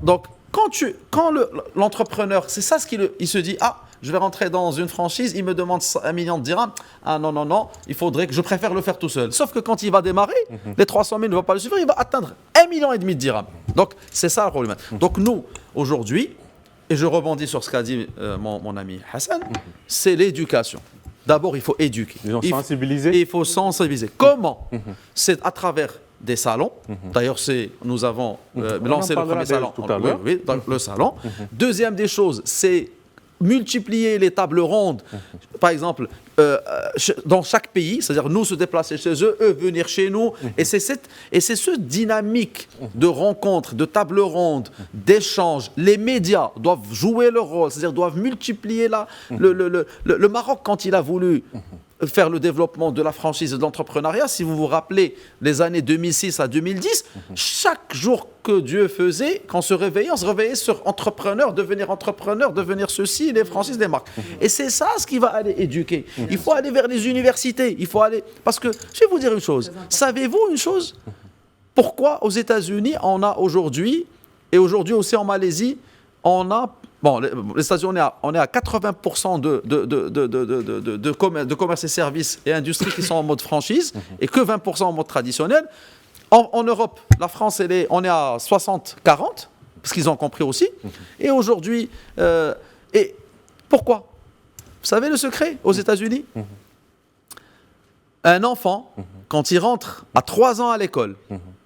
Donc, quand l'entrepreneur, c'est ça ce qu'il se dit, je vais rentrer dans une franchise, il me demande 1 million de dirhams. Ah non, il faudrait que je préfère le faire tout seul. Sauf que quand il va démarrer, les 300 000 ne vont pas le suffire, il va atteindre 1,5 million de dirhams. Donc, c'est ça le problème. Donc, nous, aujourd'hui, et je rebondis sur ce qu'a dit mon ami Hassan, c'est l'éducation. D'abord, il faut éduquer. Il faut sensibiliser. Comment? C'est à travers des salons. D'ailleurs, nous avons lancé le premier salon. Oui, dans le salon. Deuxième des choses, c'est multiplier les tables rondes, par exemple, dans chaque pays, c'est-à-dire nous se déplacer chez eux, eux venir chez nous, et c'est ce dynamique de rencontres, de tables rondes, d'échanges. Les médias doivent jouer leur rôle, c'est-à-dire doivent multiplier le Maroc, quand il a voulu faire le développement de la franchise et de l'entrepreneuriat, si vous vous rappelez les années 2006 à 2010, chaque jour que Dieu faisait, quand on se réveillait sur devenir ceci, les franchises, les marques. Et c'est ça ce qui va aller éduquer. Il faut aller vers les universités, parce que, je vais vous dire une chose, savez-vous une chose? Pourquoi aux États-Unis, on a aujourd'hui, et aujourd'hui aussi en Malaisie, on a... Bon, les États-Unis, on est à 80% de commerce et services et industries qui sont en mode franchise et que 20% en mode traditionnel. En Europe, la France, on est à 60-40, parce qu'ils ont compris aussi. Et aujourd'hui, et pourquoi? Vous savez le secret aux États-Unis? Un enfant, quand il rentre à 3 ans à l'école,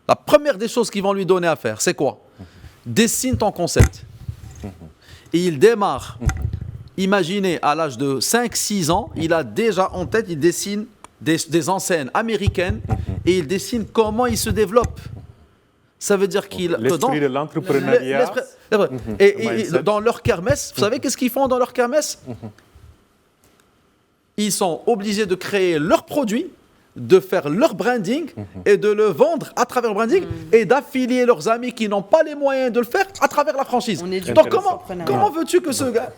la première des choses qu'ils vont lui donner à faire, c'est quoi? Dessine ton concept. Et il démarre. Imaginez, à l'âge de 5-6 ans, il a déjà en tête, il dessine des enseignes américaines et il dessine comment il se développe. Ça veut dire qu'il... L'esprit de l'entrepreneuriat. Et dans leur kermesse, vous savez qu'est-ce qu'ils font dans leur kermesse? Ils sont obligés de créer leurs produits, de faire leur branding et de le vendre à travers le branding et d'affilier leurs amis qui n'ont pas les moyens de le faire à travers la franchise. Donc comment veux-tu que ce gars...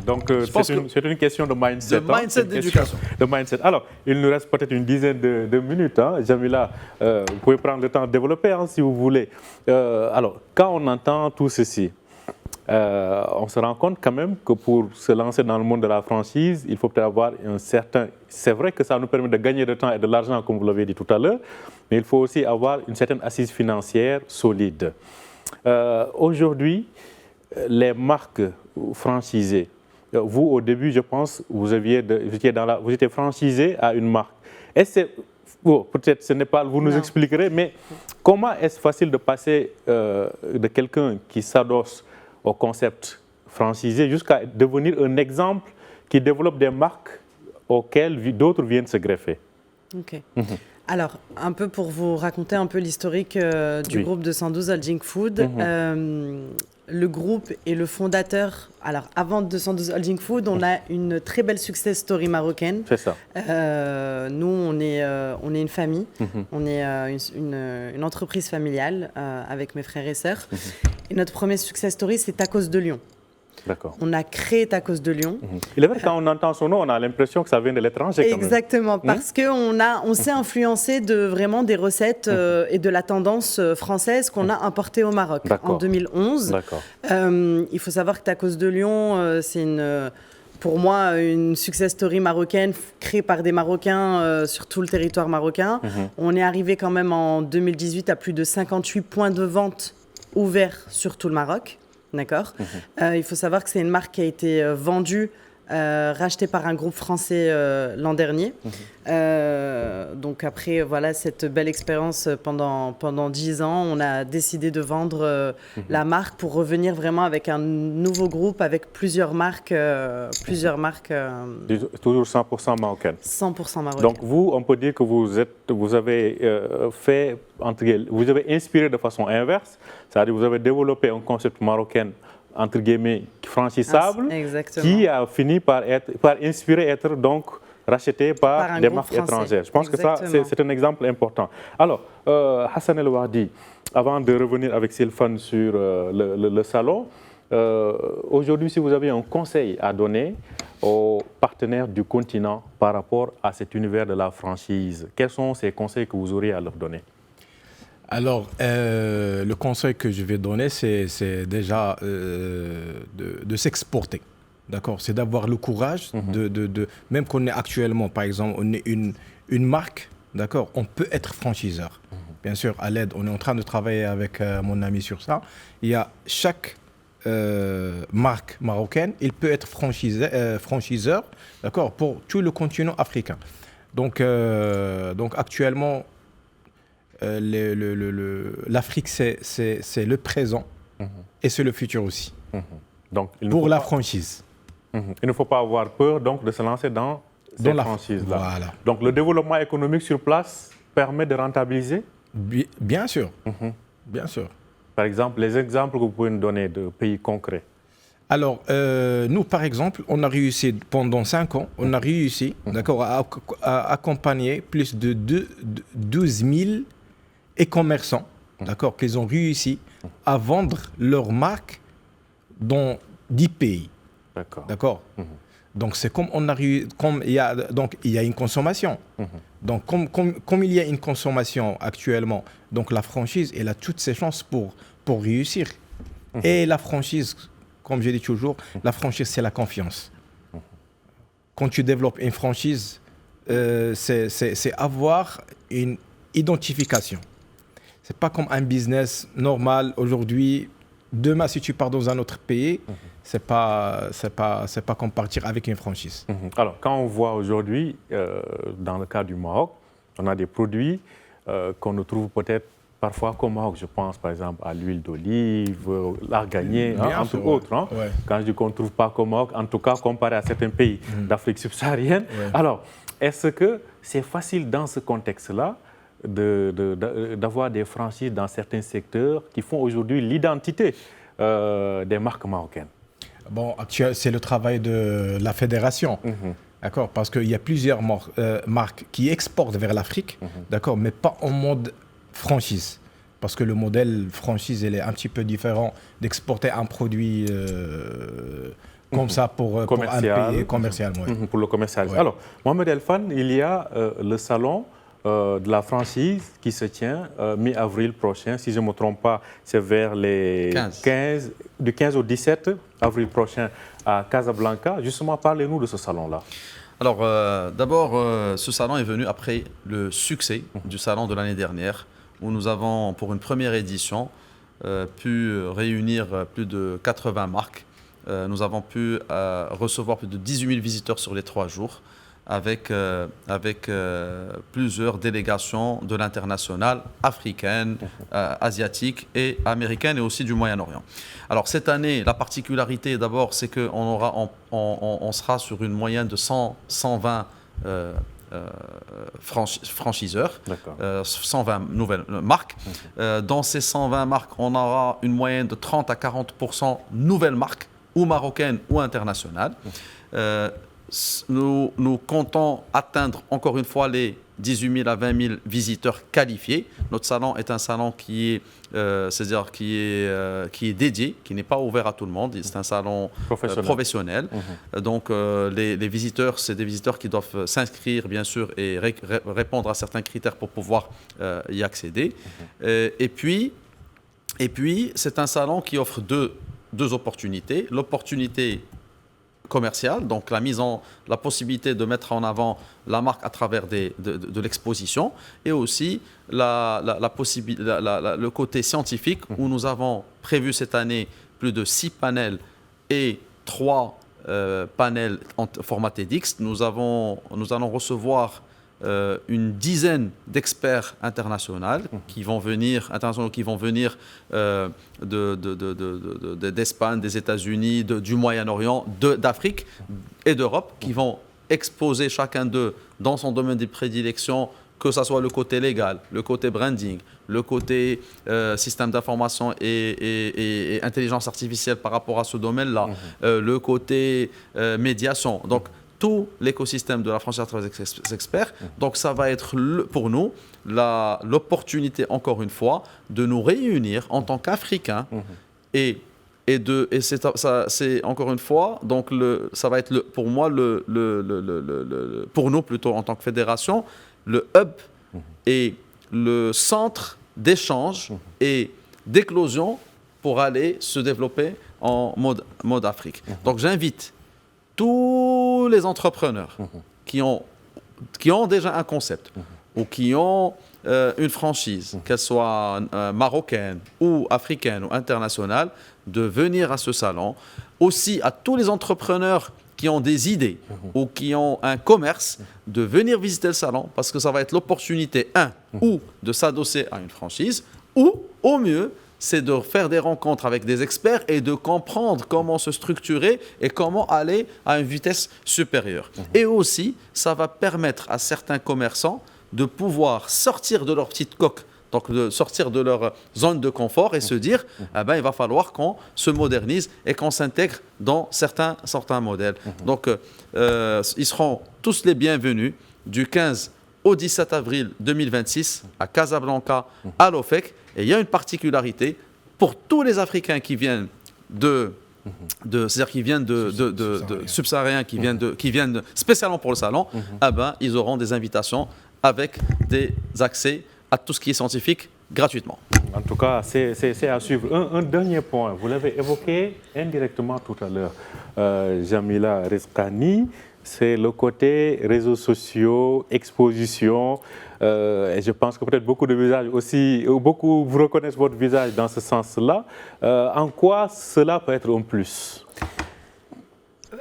Donc c'est une question de mindset. De mindset, d'éducation. De mindset. Alors, il nous reste peut-être une dizaine de minutes. Jamila, vous pouvez prendre le temps de développer si vous voulez. Alors, quand on entend tout ceci, on se rend compte quand même que pour se lancer dans le monde de la franchise, il faut peut-être avoir un certain... C'est vrai que ça nous permet de gagner de temps et de l'argent, comme vous l'avez dit tout à l'heure, mais il faut aussi avoir une certaine assise financière solide. Aujourd'hui, les marques franchisées, vous, au début, je pense, vous étiez franchisé à une marque. Peut-être ce n'est pas, vous nous expliquerez, mais comment est-ce facile de passer de quelqu'un qui s'adosse au concept franchisé jusqu'à devenir un exemple qui développe des marques auxquelles d'autres viennent se greffer. Ok. Alors, un peu pour vous raconter un peu l'historique du groupe 212 Holding Food. Le groupe et le fondateur, alors avant 212 Holding Food, on a une très belle success story marocaine. C'est ça. Nous, on est une famille, on est une entreprise familiale avec mes frères et sœurs. Et notre premier success story, c'est Tacos de Lyon. D'accord. On a créé Tacos de Lyon. Il est vrai, quand on entend son nom, on a l'impression que ça vient de l'étranger. Exactement, parce qu'on s'est influencé vraiment des recettes et de la tendance française qu'on a importée au Maroc en 2011. D'accord. Il faut savoir que Tacos de Lyon, c'est pour moi une success story marocaine créée par des Marocains sur tout le territoire marocain. On est arrivé quand même en 2018 à plus de 58 points de vente ouverts sur tout le Maroc. D'accord. Il faut savoir que c'est une marque qui a été vendue, rachetée par un groupe français l'an dernier. Donc après, voilà, cette belle expérience pendant 10 ans, on a décidé de vendre la marque pour revenir vraiment avec un nouveau groupe, avec plusieurs marques. Toujours 100% marocaine. 100% marocaine. Donc vous, on peut dire que vous avez vous avez inspiré de façon inverse, c'est-à-dire vous avez développé un concept marocain entre guillemets franchissable, qui a fini par inspirer être donc racheté par des marques étrangères. Je pense que ça, c'est un exemple important. Alors, Hassan El Ouardi, avant de revenir avec Sylphane sur le salon, aujourd'hui, si vous avez un conseil à donner aux partenaires du continent par rapport à cet univers de la franchise, quels sont ces conseils que vous auriez à leur donner? Alors, le conseil que je vais donner, c'est déjà de s'exporter. D'accord, c'est d'avoir le courage même qu'on est actuellement, par exemple, on est une marque, d'accord, on peut être franchiseur. Bien sûr, à l'aide, on est en train de travailler avec mon ami sur ça. Il y a chaque marque marocaine, il peut être franchiseur, d'accord, pour tout le continent africain. Donc actuellement, l'Afrique, c'est le présent et c'est le futur aussi, donc, pour la franchise. Il ne faut pas avoir peur donc, de se lancer dans cette franchise-là. Voilà. Donc le développement économique sur place permet de rentabiliser? Bien sûr. Bien sûr. Par exemple, les exemples que vous pouvez nous donner de pays concrets? Alors, nous, par exemple, on a réussi pendant 5 ans, on a réussi d'accord, à accompagner plus de 12 000 e-commerçants, d'accord, qu'ils ont réussi à vendre leur marque dans 10 pays. D'accord. Donc c'est comme on a il y a une consommation. Donc comme il y a une consommation actuellement, donc la franchise, elle a toutes ses chances pour réussir. Et la franchise, comme je dis toujours, la franchise c'est la confiance. Quand tu développes une franchise, c'est avoir une identification. C'est pas comme un business normal aujourd'hui. Demain, si tu pars dans un autre pays, c'est pas comme partir avec une franchise. Alors, quand on voit aujourd'hui, dans le cas du Maroc, on a des produits qu'on ne trouve peut-être parfois qu'au Maroc. Je pense par exemple à l'huile d'olive, l'argagné, entre autres. Ouais. Quand je dis qu'on ne trouve pas qu'au Maroc, en tout cas comparé à certains pays d'Afrique subsaharienne. Ouais. Alors, est-ce que c'est facile dans ce contexte-là d'avoir des franchises dans certains secteurs qui font aujourd'hui l'identité des marques marocaines? Bon, actuellement, c'est le travail de la fédération, d'accord, parce qu'il y a plusieurs marques qui exportent vers l'Afrique, d'accord, mais pas en mode franchise, parce que le modèle franchise, il est un petit peu différent d'exporter un produit comme ça pour un pays commercial. Pour le commercial. Ouais. Alors, Mohamed Elfan, il y a le salon de la franchise qui se tient mi-avril prochain. Si je ne me trompe pas, c'est vers les 15, du 15 au 17 avril prochain à Casablanca. Justement, parlez-nous de ce salon-là. Alors, d'abord, ce salon est venu après le succès du salon de l'année dernière, où nous avons, pour une première édition, pu réunir plus de 80 marques. Nous avons pu recevoir plus de 18 000 visiteurs sur les 3 jours. avec plusieurs délégations de l'international africaine, asiatique et américaine et aussi du Moyen-Orient. Alors cette année, la particularité d'abord, c'est qu'on sera sur une moyenne de 120 franchiseurs, 120 nouvelles marques. Dans ces 120 marques, on aura une moyenne de 30 à 40% nouvelles marques, ou marocaines ou internationales. Nous comptons atteindre encore une fois les 18 000 à 20 000 visiteurs qualifiés. Notre salon est un salon qui est dédié, qui n'est pas ouvert à tout le monde. C'est un salon professionnel. Donc les visiteurs, c'est des visiteurs qui doivent s'inscrire bien sûr et répondre à certains critères pour pouvoir y accéder. Et puis c'est un salon qui offre deux opportunités. L'opportunité commerciale, donc la possibilité de mettre en avant la marque à travers de l'exposition, et aussi le côté scientifique où nous avons prévu cette année plus de 6 panels et 3 panels en format TEDx. Nous allons recevoir une dizaine d'experts internationaux qui vont venir d'Espagne, des États-Unis, du Moyen-Orient, d'Afrique et d'Europe, qui vont exposer chacun d'eux dans son domaine de prédilection, que ce soit le côté légal, le côté branding, le côté système d'information et intelligence artificielle par rapport à ce domaine-là, le côté médiation. Donc, tout l'écosystème de la franchise à travers les experts. Donc, ça va être pour nous l'opportunité, encore une fois, de nous réunir en tant qu'Africains et c'est encore une fois, donc ça va être pour moi, pour nous plutôt en tant que fédération, le hub et le centre d'échange et d'éclosion pour aller se développer en mode Afrique. Donc, j'invite tous les entrepreneurs qui ont déjà un concept ou qui ont une franchise, qu'elle soit marocaine ou africaine ou internationale, de venir à ce salon. Aussi à tous les entrepreneurs qui ont des idées ou qui ont un commerce, de venir visiter le salon, parce que ça va être l'opportunité, ou de s'adosser à une franchise, ou au mieux, c'est de faire des rencontres avec des experts et de comprendre comment se structurer et comment aller à une vitesse supérieure. Et aussi, ça va permettre à certains commerçants de pouvoir sortir de leur petite coque, donc de sortir de leur zone de confort et se dire, il va falloir qu'on se modernise et qu'on s'intègre dans certains modèles. Donc, ils seront tous les bienvenus du 15 au 17 avril 2026 à Casablanca, à l'OFEC. Et il y a une particularité pour tous les Africains qui viennent c'est-à-dire qui viennent de subsahariens, qui viennent spécialement pour le salon, ils auront des invitations avec des accès à tout ce qui est scientifique gratuitement. En tout cas, c'est à suivre. Un dernier point, vous l'avez évoqué indirectement tout à l'heure, Jamila Rizkani, c'est le côté réseaux sociaux, exposition. Et je pense que peut-être beaucoup de visages aussi, beaucoup vous reconnaissent votre visage dans ce sens-là. En quoi cela peut être un plus?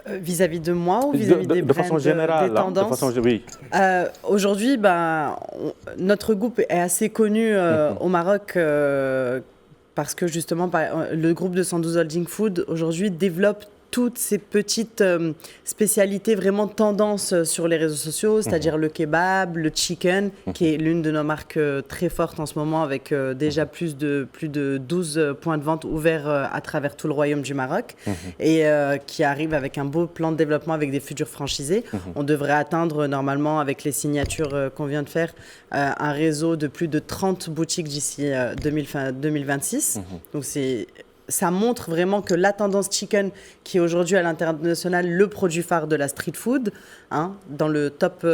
Vis-à-vis de moi ou vis-à-vis des de façon générale, des tendances oui. Aujourd'hui, notre groupe est assez connu au Maroc parce que justement, le groupe de 112 Holding Food aujourd'hui développe toutes ces petites spécialités vraiment tendances sur les réseaux sociaux, c'est-à-dire le kebab, le chicken, qui est l'une de nos marques très fortes en ce moment, avec déjà plus de 12 points de vente ouverts à travers tout le royaume du Maroc, et qui arrive avec un beau plan de développement avec des futurs franchisés. On devrait atteindre normalement, avec les signatures qu'on vient de faire, un réseau de plus de 30 boutiques d'ici 2026. Donc ça montre vraiment que la tendance chicken, qui est aujourd'hui à l'international le produit phare de la street food, dans le top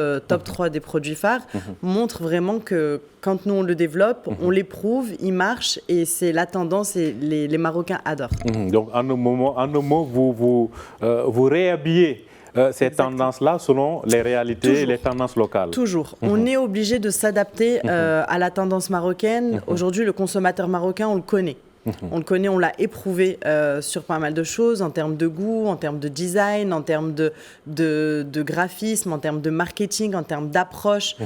3 des produits phares, montre vraiment que quand nous on le développe, on l'éprouve, il marche, et c'est la tendance, et les Marocains adorent. Donc en un moment, vous réhabillez ces tendances-là selon les réalités et les tendances locales. Toujours. On est obligé de s'adapter à la tendance marocaine. Aujourd'hui, le consommateur marocain, on le connaît. On le connaît, on l'a éprouvé sur pas mal de choses, en termes de goût, en termes de design, en termes de graphisme, en termes de marketing, en termes d'approche.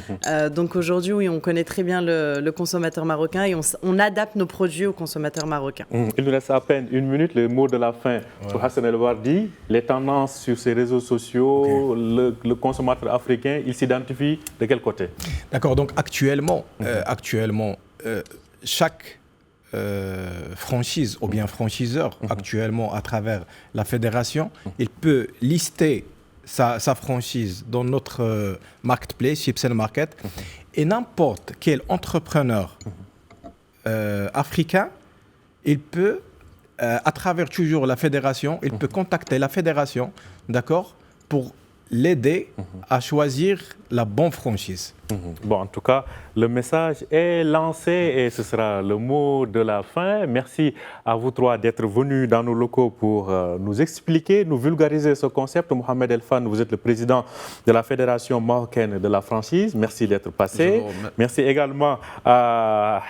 Donc aujourd'hui, oui, on connaît très bien le consommateur marocain et on adapte nos produits aux consommateurs marocains. Il nous reste à peine une minute. Le mot de la fin sur Hassan El Wardi. Les tendances sur ces réseaux sociaux, le consommateur africain, il s'identifie de quel côté? D'accord, donc actuellement, chaque franchise ou bien franchiseur, actuellement à travers la fédération, il peut lister sa franchise dans notre marketplace, Chipsen Market, et n'importe quel entrepreneur africain, il peut, à travers toujours la fédération, il peut contacter la fédération, d'accord, pour l'aider à choisir la bonne franchise. Bon, en tout cas, le message est lancé et ce sera le mot de la fin. Merci à vous trois d'être venus dans nos locaux pour nous expliquer, nous vulgariser ce concept. Mohamed Elfan, vous êtes le président de la Fédération marocaine de la franchise. Merci d'être passé. Merci également à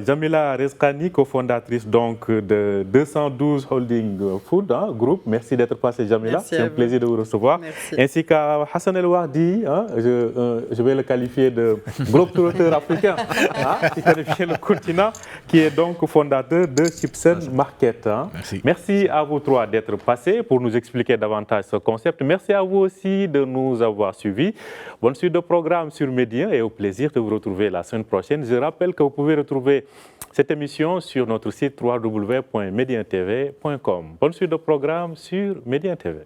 Jamila Rezkani, cofondatrice donc de 212 Holding Food Group. Merci d'être passé, Jamila. C'est un plaisir de vous recevoir. Merci. Ainsi qu'à Hassan El Wardi, je vais le qualifier de globe-trotteur africain, qui qualifie le continent, qui est donc fondateur de Chipsen Market. Merci à vous trois d'être passés pour nous expliquer davantage ce concept. Merci à vous aussi de nous avoir suivis. Bonne suite de programme sur Média et au plaisir de vous retrouver la semaine prochaine. Je rappelle que vous pouvez retrouver cette émission sur notre site www.medientv.com. Bonne suite de programme sur Média TV.